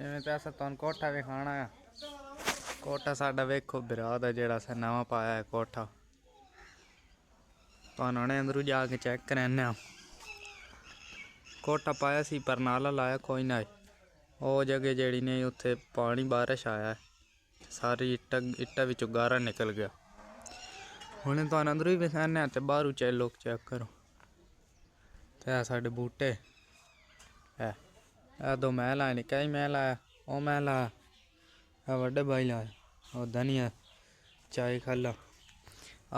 जिवें ते असें तुहानूं कोठा विखाना है। कोठा साडा वेखो बिरा दा जेहड़ा असें नवां पाया है कोठा। तुहानूं हुणे अंदरों जाके चैक कराने आं। कोठा पाया सी पर नाला लाया कोई ना। वो जगह जेहड़ी नहीं उत्थे पानी बारिश आया सारी इट्टा विचों गारा निकल गया। हुणे तुहानूं अंदरों ही विखाने आं ते बाहरों लोग चैक करो। ते साडे बूटे है दो महल आए निक्का ही महल आया वो महल आया वड्डे भाई लाया वो धनिया चाय खाला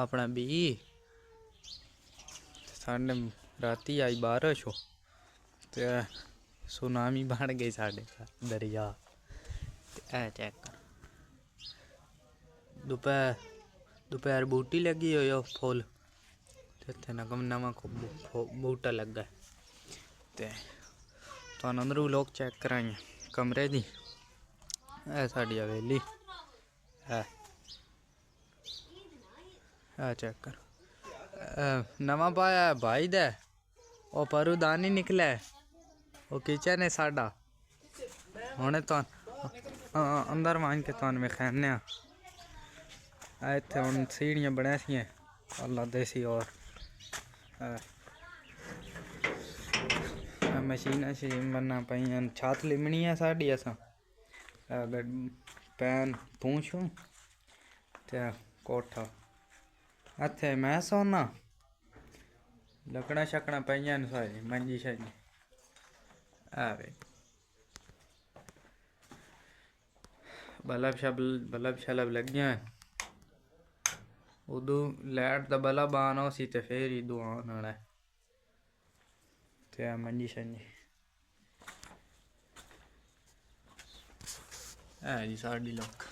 अपना बी साढ़े राती आई बारिश हो ते सुनामी बन गई साढ़े दरिया। ऐ चेक कर दोपहर बूटी लगी हुई हो फुल ते नवा बूटा लगा ते तुहानूं अंदरों लोग चेक कराइए कमरे दी। है साड़ी हवेली है चेक कर नवा पाया भाई दे वो परूदानी निकले वो किचन है साडा। हुणे तो अंदर मान के तुहानूं विखाने इत्थे हुण सीढ़ियां बने सियां अल्लाह देसी और मशीनां बनना पाइयां छत लिमनी है साड़ी असां पैन पूछूं ते कोठा इत्थे मैं सोना लकड़ा शकड़ा पाइयां सारी मंजी शंजी बल्ब शलब लगियां उदू लाइट दा बल्ब आना सी ते फिर ही दुआन आना ते मंजी शंजी है जी साड़ी लोग।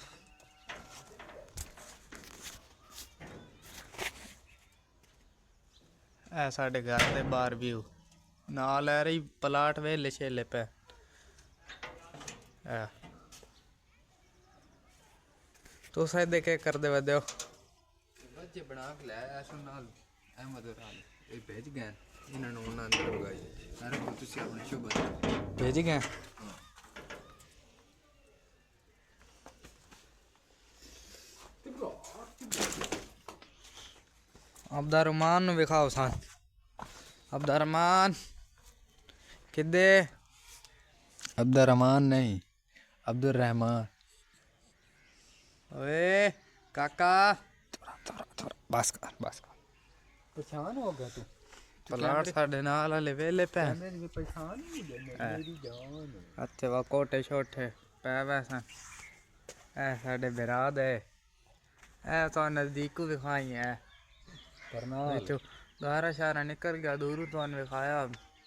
है साढ़े घर दे बाहर व्यू नाल है रही प्लाट वेले छेले पे तुस एह्दे केह् करदे वदे हो बच्चे बना के लाया ऐसा नाल अहमद नाल ये भेज गए इन्होंने उन्होंने अंदर लगाई अरे को तुसी अपने शो बता भेज गए अब्दुर्रहमान नूं विखाओ सन अब्दुर्रहमान किदे अब्दुर्रहमान नहीं अब्दुर्रहमान ओए काका थोड़ा बस कर पहचान हो गया तू प्लाट साढ़े नाल वाले वेले पे पहचान नहीं मेरी जान हथे वा कोठे छोटे पै वैसन ऐ साढ़े बिरा दे ऐ तो नजदीकू विखाई है परनाल गारा शारा निकल गया दूरू तो विखाया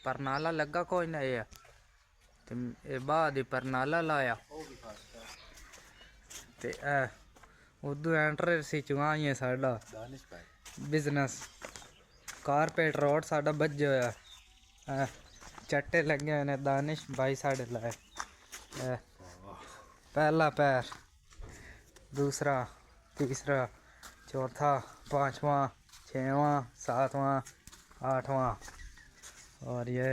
पर नाला लगा कोई ना ये बाद परनाला लाया ते उदू एंटर सी चुआई साडा बिजनेस कारपेट रोड साडा बज्जे होया चट्टे लगे हुए ने दानिश भाई साढ़े लाए पहला पैर दूसरा तीसरा चौथा पांचवा छठवां सातवां आठवां और ये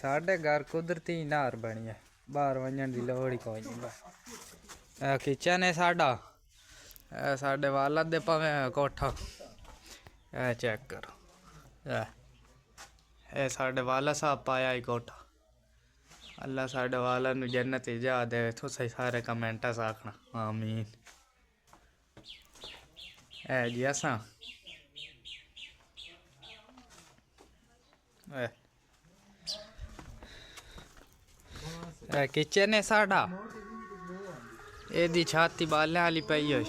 साढ़े घर कुदरती नहर बनी है बाहर वजन की लोड़ ही कोई नहीं। किचन है साडा साढ़े वालद दे भावें कोठा चेक करो ए साढ़े वाला साहब पाया ही कोठा अल्लाह साढ़े वाला नूं जन्नत जा दे तुसीं सारे कमेंटा च आखना आमीन। है जी असां किचन है साडा एदी छाती बालें वाली पई होई